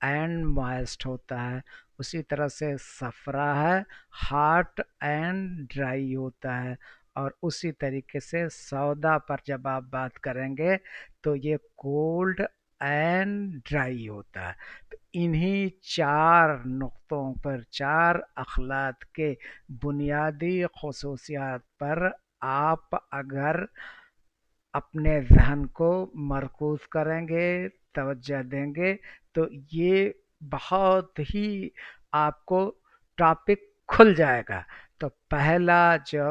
And موائسٹ ہوتا ہے. اسی طرح سے صفرا ہے ہاٹ اینڈ ڈرائی ہوتا ہے. اور اسی طریقے سے سودا پر جب آپ بات کریں گے تو یہ کولڈ اینڈ ڈرائی ہوتا ہے. تو انہی چار نقطوں پر، چار اخلاق کے بنیادی خصوصیات پر آپ اگر اپنے ذہن کو مرکوز کریں گے، توجہ دیں گے، تو یہ بہت ہی آپ کو ٹاپک کھل جائے گا. تو پہلا جو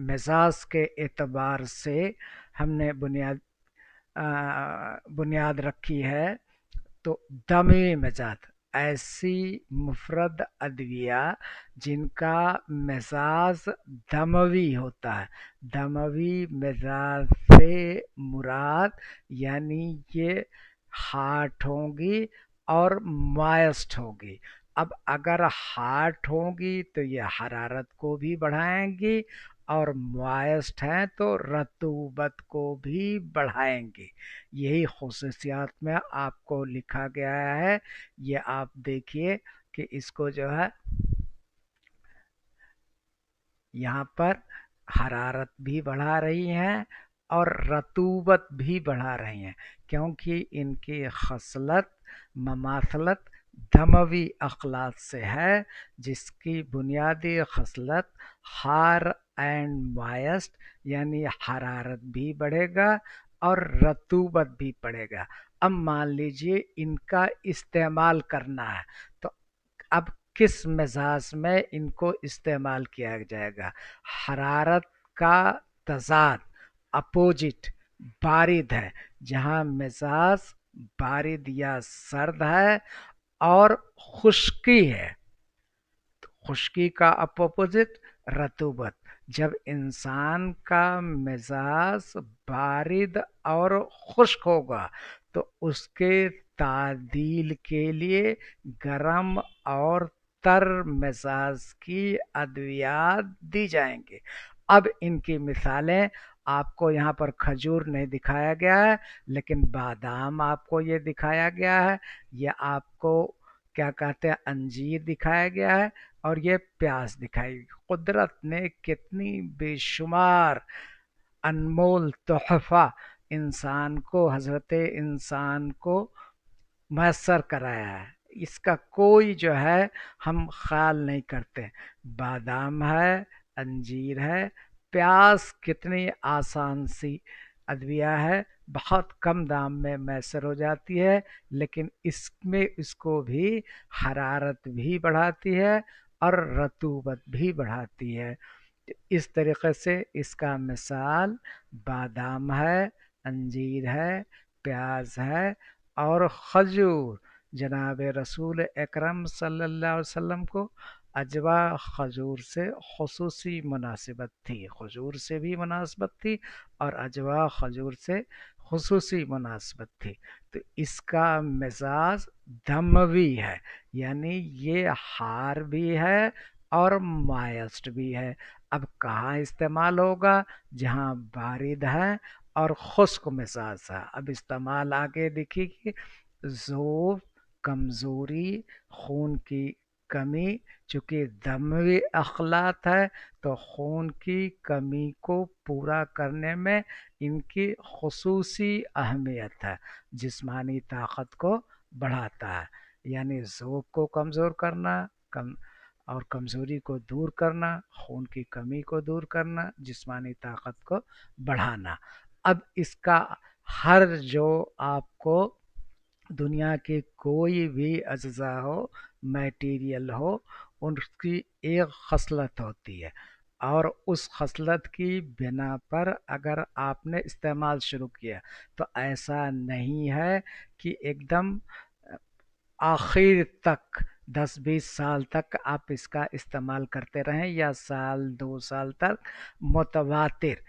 مزاج کے اعتبار سے ہم نے بنیاد رکھی ہے، تو دمی مزاج ایسی مفرد ادویہ جن کا مزاج دموی ہوتا ہے. دموی مزاج سے مراد یعنی یہ ہارٹ ہوں گی اور مائسٹ ہوگی. اب اگر ہارٹ ہوں گی تو یہ حرارت کو بھی بڑھائیں گی، اور موائسٹ ہیں تو رطوبت کو بھی بڑھائیں گی. یہی خصوصیات میں آپ کو لکھا گیا ہے. یہ آپ دیکھیے کہ اس کو جو ہے یہاں پر حرارت بھی بڑھا رہی ہیں اور رطوبت بھی بڑھا رہی ہیں، کیونکہ ان کی خصلت مماثلت دموی اخلاق سے ہے، جس کی بنیادی خصلت ہار اینڈ مائسٹ، یعنی حرارت بھی بڑھے گا اور رطوبت بھی بڑھے گا. اب مان لیجئے ان کا استعمال کرنا ہے، تو اب کس مزاج میں ان کو استعمال کیا جائے گا؟ حرارت کا تضاد اپوجٹ بارد ہے. جہاں مزاج بارد یا سرد ہے اور خشکی ہے، خشکی کا اپوزٹ رطوبت. جب انسان کا مزاج بارد اور خشک ہوگا تو اس کے تعدیل کے لیے گرم اور تر مزاج کی ادویات دی جائیں گے. اب ان کی مثالیں آپ کو یہاں پر کھجور نہیں دکھایا گیا ہے، لیکن بادام آپ کو یہ دکھایا گیا ہے. یہ آپ کو کیا کہتے ہیں انجیر دکھایا گیا ہے، اور یہ پیاز دکھائی گئی. قدرت نے کتنی بے شمار انمول تحفہ انسان کو، حضرت انسان کو میسر کرایا ہے، اس کا کوئی جو ہے ہم خیال نہیں کرتے. بادام ہے، انجیر ہے، پیاز کتنی آسان سی ادویہ ہے، بہت کم دام میں میسر ہو جاتی ہے، لیکن اس میں اس کو بھی حرارت بھی بڑھاتی ہے اور رطوبت بھی بڑھاتی ہے. اس طریقے سے اس کا مثال بادام ہے، انجیر ہے، پیاز ہے اور کھجور. جناب رسول اکرم صلی اللہ علیہ وسلم کو اجوا کھجور سے خصوصی مناسبت تھی، کھجور سے بھی مناسبت تھی اور اجوا کھجور سے خصوصی مناسبت تھی. تو اس کا مزاج دموی ہے، یعنی یہ ہار بھی ہے اور مائسٹ بھی ہے. اب کہاں استعمال ہوگا؟ جہاں بارد ہے اور خشک مزاج ہے. اب استعمال آگے دیکھیے کہ ذوب، کمزوری، خون کی کمی. چونکہ دموی اخلاط ہے تو خون کی کمی کو پورا کرنے میں ان کی خصوصی اہمیت ہے، جسمانی طاقت کو بڑھاتا ہے. یعنی ذوب کو کمزور کرنا، کم اور کمزوری کو دور کرنا، خون کی کمی کو دور کرنا، جسمانی طاقت کو بڑھانا. اب اس کا ہر جو آپ کو دنیا کے کوئی بھی اجزاء ہو، میٹیریل ہو، ان کی ایک خصلت ہوتی ہے، اور اس خصلت کی بنا پر اگر آپ نے استعمال شروع کیا تو ایسا نہیں ہے کہ ایک دم آخر تک 10-20 سال تک آپ اس کا استعمال کرتے رہیں، یا سال 2 سال تک متواتر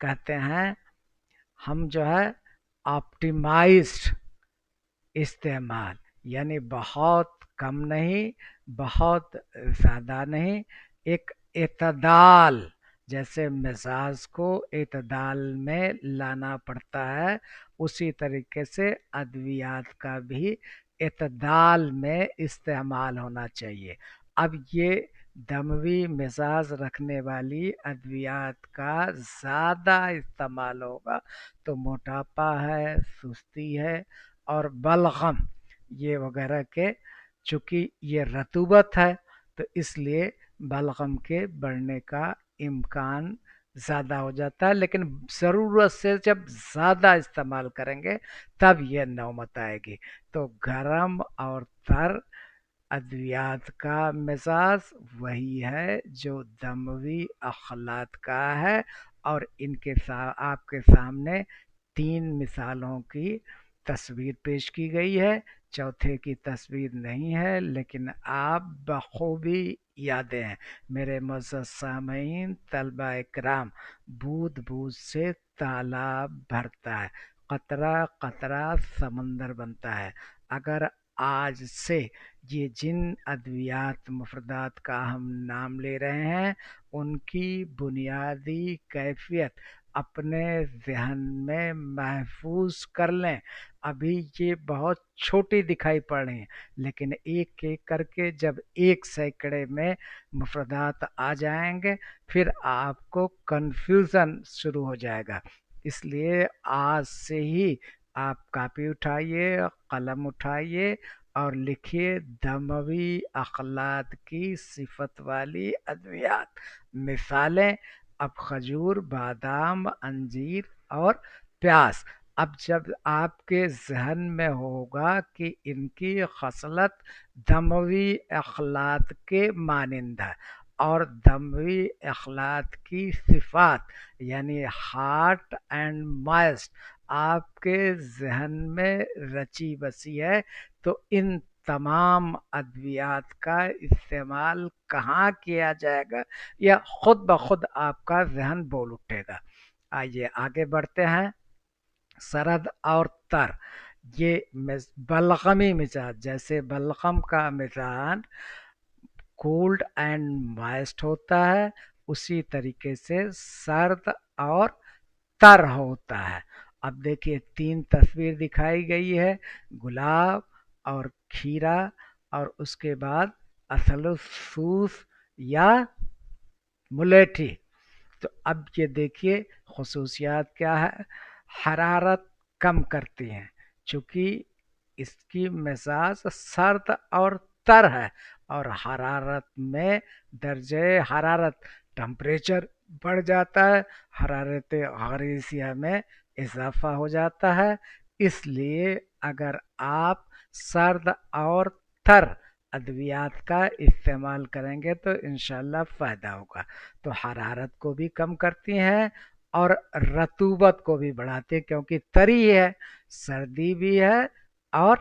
کہتے ہیں ہم جو ہے آپٹیمائزڈ استعمال، یعنی بہت کم نہیں، بہت زیادہ نہیں، ایک اعتدال. جیسے مزاج کو اعتدال میں لانا پڑتا ہے، اسی طریقے سے ادویات کا بھی اعتدال میں استعمال ہونا چاہیے۔ اب یہ دموی مزاج رکھنے والی ادویات کا زیادہ استعمال ہوگا تو موٹاپا ہے، سستی ہے اور بلغم یہ وغیرہ کے، چونکہ یہ رطوبت ہے تو اس لیے بلغم کے بڑھنے کا امکان زیادہ ہو جاتا ہے، لیکن ضرورت سے جب زیادہ استعمال کریں گے تب یہ نوبت آئے گی۔ تو گرم اور تر ادویات کا مزاج وہی ہے جو دموی اخلاط کا ہے، اور ان کے آپ کے سامنے تین مثالوں کی تصویر پیش کی گئی ہے، چوتھے کی تصویر نہیں ہے، لیکن آپ بخوبی یادیں ہیں میرے معزز سامعین طلبہ اکرام، بوند بوند سے تالاب بھرتا ہے، قطرہ قطرہ سمندر بنتا ہے۔ اگر آج سے یہ جن ادویات مفردات کا ہم نام لے رہے ہیں ان کی بنیادی کیفیت اپنے ذہن میں محفوظ کر لیں۔ ابھی یہ بہت چھوٹی دکھائی پڑ رہی ہیں، لیکن ایک ایک کر کے جب ایک سینکڑے میں مفردات آ جائیں گے پھر آپ کو کنفیوژن شروع ہو جائے گا۔ اس لیے آج سے ہی آپ کاپی اٹھائیے، قلم اٹھائیے اور لکھیے دموی اخلاط کی صفت والی ادویات۔ مثالیں: اب کھجور، بادام، انجیر اور پیاز۔ اب جب آپ کے ذہن میں ہوگا کہ ان کی خصلت دموی اخلاط کے مانند ہے اور دموی اخلاط کی صفات یعنی ہارٹ اینڈ مائسٹ آپ کے ذہن میں رچی بسی ہے، تو ان تمام ادویات کا استعمال کہاں کیا جائے گا یا خود بخود آپ کا ذہن بول اٹھے گا۔ آئیے آگے بڑھتے ہیں۔ سرد اور تر، یہ بلغمی مزاج، جیسے بلغم کا مزاج کولڈ اینڈ مائسٹ ہوتا ہے اسی طریقے سے سرد اور تر ہوتا ہے۔ اب دیکھیے تین تصویر دکھائی گئی ہے، گلاب اور کھیرا اور اس کے بعد اصل سوس یا ملیٹھی۔ تو اب یہ دیکھیے خصوصیات کیا ہے، حرارت کم کرتی ہیں چونکہ اس کی مزاج سرد اور تر ہے، اور حرارت میں درجہ حرارت ٹمپریچر بڑھ جاتا ہے، حرارت غریزیہ میں اضافہ ہو جاتا ہے۔ اس لیے اگر آپ سرد اور تر ادویات کا استعمال کریں گے تو انشاءاللہ فائدہ ہوگا۔ تو حرارت کو بھی کم کرتی ہیں اور رطوبت کو بھی بڑھاتی ہیں، کیونکہ تری ہے، سردی بھی ہے اور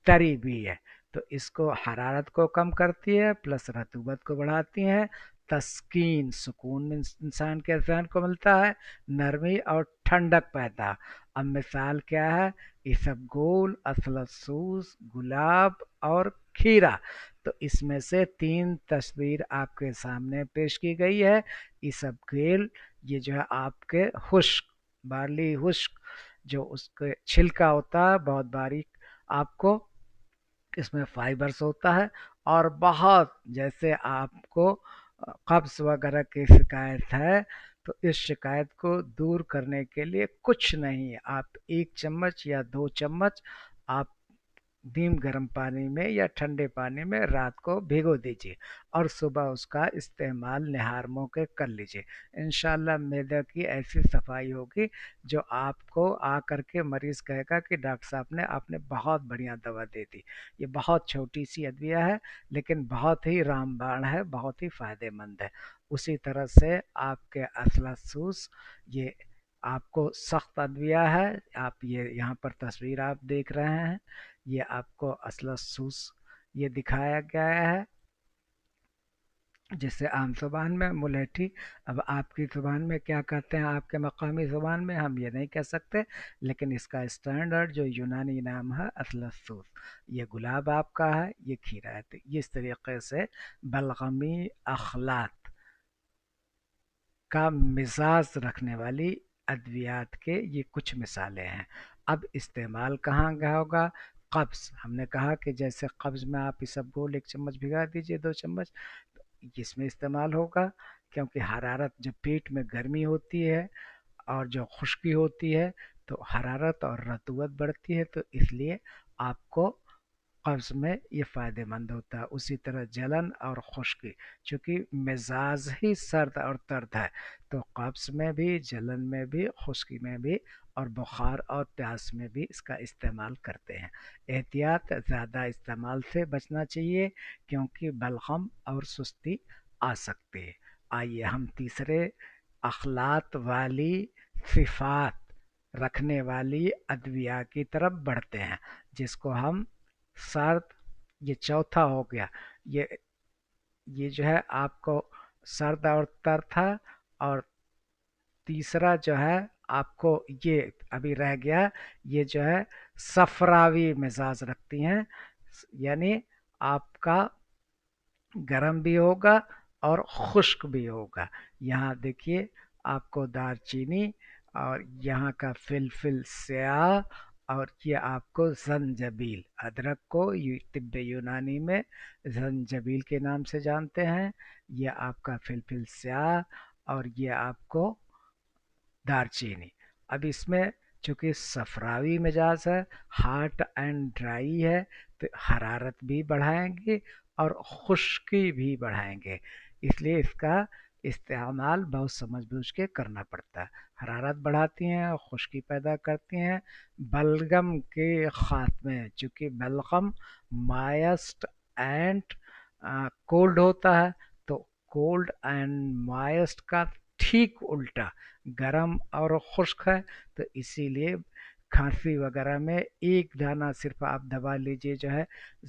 تری بھی ہے، تو اس کو حرارت کو کم کرتی ہے پلس رطوبت کو بڑھاتی ہیں۔ تسکین، سکون انسان کے ذہن کو ملتا ہے، نرمی اور ٹھنڈک پیدا۔ اب مثال کیا ہے، اسبگول، اصلسوس، گلاب اور کھیرا۔ تو اس میں سے تین تصویر آپ کے سامنے پیش کی گئی ہے۔ اسبگول یہ جو ہے آپ کے خشک بارلی خشک جو اس کے چھلکا ہوتا ہے بہت باریک، آپ کو اس میں فائبرز ہوتا ہے، اور بہت جیسے آپ کو قبض وغیرہ کی شکایت ہے تو اس شکایت کو دور کرنے کے لیے کچھ نہیں، آپ ایک چمچ یا دو چمچ آپ نیم گرم پانی میں یا ٹھنڈے پانی میں رات کو بھگو دیجیے اور صبح اس کا استعمال نہار منہ کے کر لیجیے۔ انشاءاللہ معدے کی ایسی صفائی ہوگی جو آپ کو آ کر کے مریض کہے گا کہ ڈاکٹر صاحب نے آپ نے بہت بڑھیا دوا دے دی۔ یہ بہت چھوٹی سی ادویہ ہے لیکن بہت ہی رام بان ہے، بہت ہی فائدہ مند ہے۔ اسی طرح سے آپ کے اصلسوس، یہ آپ کو سخت ادویہ ہے، آپ یہ یہاں پر تصویر آپ دیکھ رہے ہیں، یہ آپ کو اصلسوس یہ دکھایا گیا ہے جسے عام زبان میں ملیٹھی۔ اب آپ کی زبان میں کیا کہتے ہیں، آپ کے مقامی زبان میں ہم یہ نہیں کہہ سکتے، لیکن اس کا اسٹینڈرڈ جو یونانی نام ہے اصلسوس۔ یہ گلاب آپ کا ہے، یہ کھیرا ہے۔ تو اس طریقے سے بلغمی اخلاط کا مزاج رکھنے والی ادویات کے یہ کچھ مثالیں ہیں۔ اب استعمال کہاں کا ہوگا، قبض ہم نے کہا کہ جیسے قبض میں آپ اسبگول 1 چمچ بھگا دیجئے، 2 چمچ، تو اس میں استعمال ہوگا، کیونکہ حرارت جب پیٹ میں گرمی ہوتی ہے اور جو خشکی ہوتی ہے تو حرارت اور رطوبت بڑھتی ہے، تو اس لیے آپ کو قبض میں یہ فائدہ مند ہوتا ہے۔ اسی طرح جلن اور خشکی، چونکہ مزاج ہی سرد اور ترد ہے، تو قبض میں بھی، جلن میں بھی، خشکی میں بھی، اور بخار اور پیاس میں بھی اس کا استعمال کرتے ہیں۔ احتیاط: زیادہ استعمال سے بچنا چاہیے کیونکہ بلغم اور سستی آ سکتی ہے۔ آئیے ہم تیسرے اخلاط والی صفات رکھنے والی ادویہ کی طرف بڑھتے ہیں، جس کو ہم سرد، یہ چوتھا ہو گیا۔ یہ یہ جو ہے آپ کو سرد اور تر تھا، اور تیسرا جو ہے آپ کو یہ ابھی رہ گیا، یہ جو ہے صفراوی مزاج رکھتی ہیں، یعنی آپ کا گرم بھی ہوگا اور خشک بھی ہوگا۔ یہاں دیکھیے آپ کو دار چینی، اور یہاں کا فلفل سیاہ، اور یہ آپ کو زنجبیل، ادرک کو طب یونانی میں زنجبیل کے نام سے جانتے ہیں، یہ آپ کا فلفل سیاہ، اور یہ آپ کو دار چینی۔ اب اس میں چونکہ صفراوی مزاج ہے، ہاٹ اینڈ ڈرائی ہے، تو حرارت بھی بڑھائیں گے اور خشکی بھی بڑھائیں گے، اس لیے اس کا استعمال بہت سمجھ بوجھ کے کرنا پڑتا ہے۔ حرارت بڑھاتی ہیں اور خشکی پیدا کرتی ہیں۔ بلغم کے خاتمے، چونکہ بلغم مائسٹ اینڈ کولڈ ہوتا ہے، تو کولڈ اینڈ مائسٹ کا ٹھیک الٹا گرم اور خشک ہے، تو اسی لیے کھانسی وغیرہ میں ایک دانہ صرف آپ دبا لیجئے، جو ہے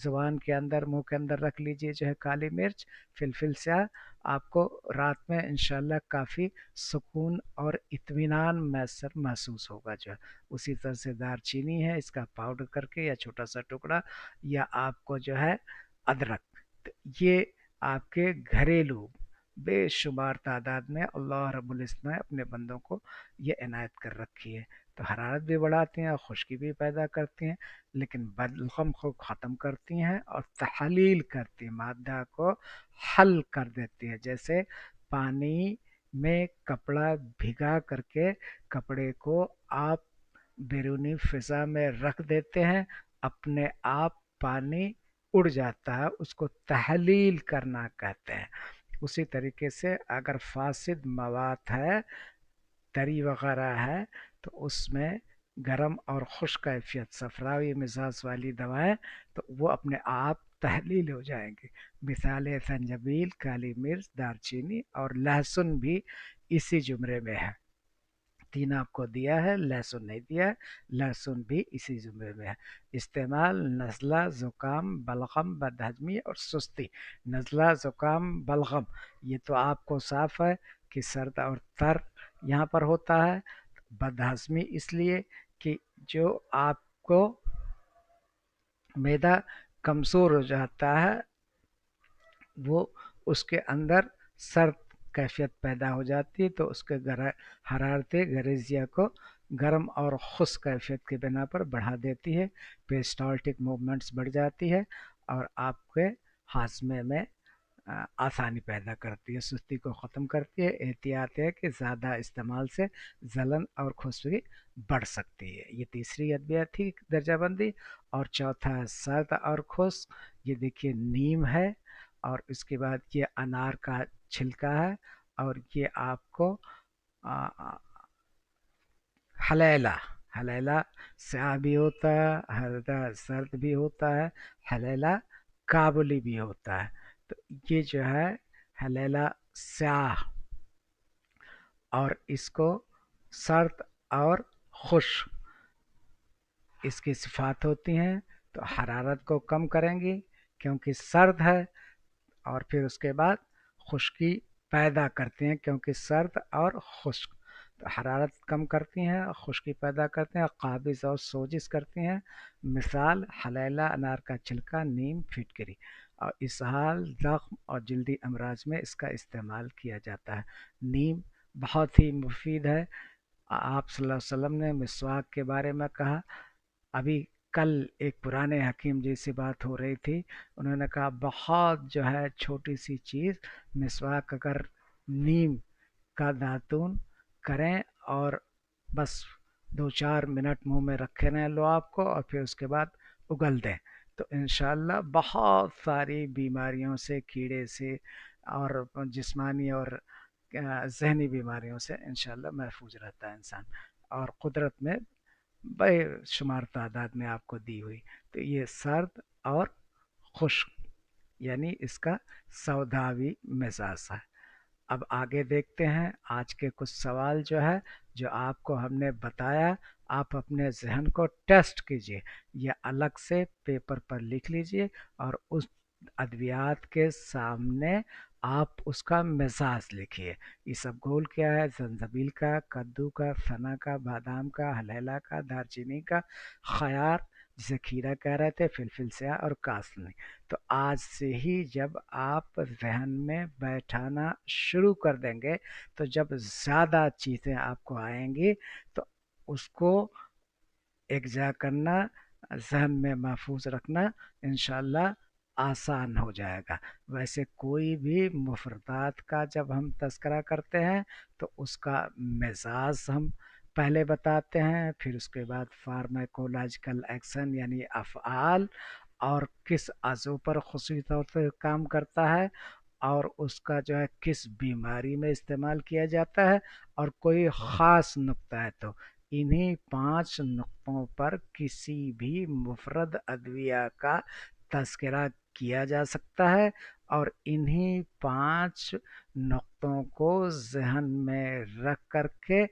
زبان کے اندر، منہ کے اندر رکھ لیجئے، جو ہے کالی مرچ، فلفل سیاہ، آپ کو رات میں انشاءاللہ کافی سکون اور اطمینان میسر محسوس ہوگا جو ہے۔ اسی طرح سے دار چینی ہے، اس کا پاؤڈر کر کے یا چھوٹا سا ٹکڑا، یا آپ کو جو ہے ادرک، تو یہ آپ کے گھریلو بے شمار تعداد میں اللہ رب العزت نے اپنے بندوں کو یہ عنایت کر رکھی ہے، تو حرارت بھی بڑھاتی ہیں اور خشکی بھی پیدا کرتی ہیں، لیکن بلغم کو ختم کرتی ہیں اور تحلیل کرتی ہیں، مادہ کو حل کر دیتی ہے۔ جیسے پانی میں کپڑا بھگا کر کے کپڑے کو آپ بیرونی فضا میں رکھ دیتے ہیں، اپنے آپ پانی اڑ جاتا ہے، اس کو تحلیل کرنا کہتے ہیں۔ اسی طریقے سے اگر فاسد مواد ہے، تری وغیرہ ہے، تو اس میں گرم اور خشک کیفیت صفراوی مزاج والی دوائیں، تو وہ اپنے آپ تحلیل ہو جائیں گی۔ مثال سنجبیل، کالی مرچ، دار چینی اور لہسن بھی اسی زمرے میں ہے۔ تین آپ کو دیا ہے، لہسن نہیں دیا ہے، لہسن بھی اسی زمرے میں ہے۔ استعمال: نزلہ، زکام، بلغم، بدہضمی اور سستی۔ نزلہ، زکام، بلغم، یہ تو آپ کو صاف ہے کہ سرد اور تر یہاں پر ہوتا ہے۔ بدہضمی اس لیے کہ جو آپ کو معدہ کمزور ہو جاتا ہے، وہ اس کے اندر سرد کیفیت پیدا ہو جاتی ہے، تو اس کے حرارت غریزیہ کو گرم اور خشک کیفیت کی بنا پر بڑھا دیتی ہے، پیسٹالٹک موومنٹس بڑھ جاتی ہے، اور آپ کے ہاضمے میں آسانی پیدا کرتی ہے، سستی کو ختم کرتی ہے۔ احتیاط ہے کہ زیادہ استعمال سے جلن اور خشکی بڑھ سکتی ہے۔ یہ تیسری ادویہ تھی درجہ بندی، اور چوتھا ہے سرد اور خشک، یہ دیکھیے نیم ہے، اور اس کے بعد یہ انار کا چھلکا ہے، اور یہ آپ کو حلیلہ، حلیلہ سیاہ بھی ہوتا ہے، حلیلہ سرد بھی ہوتا ہے، حلیلہ کابلی بھی ہوتا ہے، تو یہ جو ہے حلیلہ سیاہ، اور اس کو سرد اور خشک اس کی صفات ہوتی ہیں، تو حرارت کو کم کریں گی کیونکہ سرد ہے، اور پھر اس کے بعد خشکی پیدا کرتے ہیں کیونکہ سرد اور خشک، تو حرارت کم کرتی ہیں اور خشکی پیدا کرتے ہیں، اور قابض اور سوزش کرتی ہیں۔ مثال: حلیلہ، انار کا چھلکا، نیم، پھٹکری، اور اسہال، زخم اور جلدی امراض میں اس کا استعمال کیا جاتا ہے۔ نیم بہت ہی مفید ہے۔ آپ صلی اللہ علیہ وسلم نے مسواک کے بارے میں کہا، ابھی کل ایک پرانے حکیم جی سے بات ہو رہی تھی، انہوں نے کہا بہت جو ہے چھوٹی سی چیز، مسواک اگر نیم کا داتون کریں اور بس 2-4 منٹ منہ میں رکھے رہیں لو آپ کو، اور پھر اس کے بعد اگل دیں، تو انشاءاللہ بہت ساری بیماریوں سے، کیڑے سے اور جسمانی اور ذہنی بیماریوں سے انشاءاللہ محفوظ رہتا ہے انسان، اور قدرت میں بے شمار تعداد میں آپ کو دی ہوئی. تو یہ سرد اور خشک، یعنی اس کا سوداوی مزاج ہے. اب آگے دیکھتے ہیں آج کے کچھ سوال جو ہے، جو آپ کو ہم نے بتایا، آپ اپنے ذہن کو ٹیسٹ کیجئے، یہ الگ سے پیپر پر لکھ لیجئے، اور اس ادویات کے سامنے آپ اس کا مزاج لکھیے. یہ سب گول کیا ہے؟ زنجبیل کا، کدو کا، سنا کا، بادام کا، ہلیلا کا، دار چینی کا، خیار جسے کھیرا کہہ رہے تھے، فلفل سیاہ اور کاسنی. تو آج سے ہی جب آپ ذہن میں بیٹھانا شروع کر دیں گے، تو جب زیادہ چیزیں آپ کو آئیں گی تو اس کو اجرا کرنا، ذہن میں محفوظ رکھنا انشاءاللہ آسان ہو جائے گا. ویسے کوئی بھی مفردات کا جب ہم تذکرہ کرتے ہیں تو اس کا مزاج ہم پہلے بتاتے ہیں، پھر اس کے بعد فارمیکولوجیکل ایکشن یعنی افعال، اور کس عضو پر خصوصی طور سے کام کرتا ہے، اور اس کا جو ہے کس بیماری میں استعمال کیا جاتا ہے، اور کوئی خاص نقطہ ہے تو انہی 5 نقطوں پر کسی بھی مفرد ادویہ کا تذکرہ کیا جا سکتا ہے، اور انہی 5 نقطوں کو ذہن میں رکھ کر کے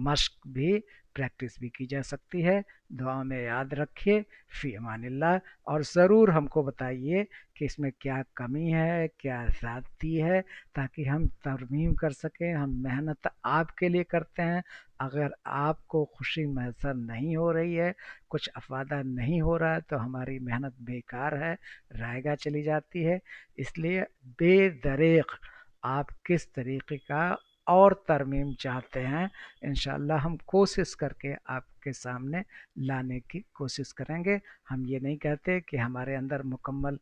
مشق بھی، پریکٹس بھی کی جا سکتی ہے. دعا میں یاد رکھیے. فی امان اللہ. اور ضرور ہم کو بتائیے کہ اس میں کیا کمی ہے، کیا زیادتی ہے، تاکہ ہم ترمیم کر سکیں. ہم محنت آپ کے لیے کرتے ہیں. اگر آپ کو خوشی میسر نہیں ہو رہی ہے، کچھ افادہ نہیں ہو رہا ہے، تو ہماری محنت بیکار ہے، رائے گاہ چلی جاتی ہے. اس لیے بے دریغ آپ کس طریقے کا اور ترمیم چاہتے ہیں، انشاءاللہ ہم کوشش کر کے آپ کے سامنے لانے کی کوشش کریں گے. ہم یہ نہیں کہتے کہ ہمارے اندر مکمل،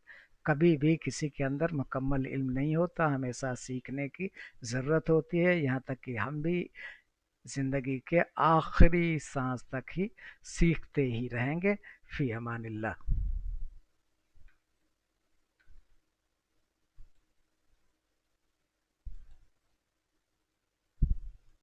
کبھی بھی کسی کے اندر مکمل علم نہیں ہوتا، ہمیشہ سیکھنے کی ضرورت ہوتی ہے، یہاں تک کہ ہم بھی زندگی کے آخری سانس تک ہی سیکھتے ہی رہیں گے. فی امان اللہ.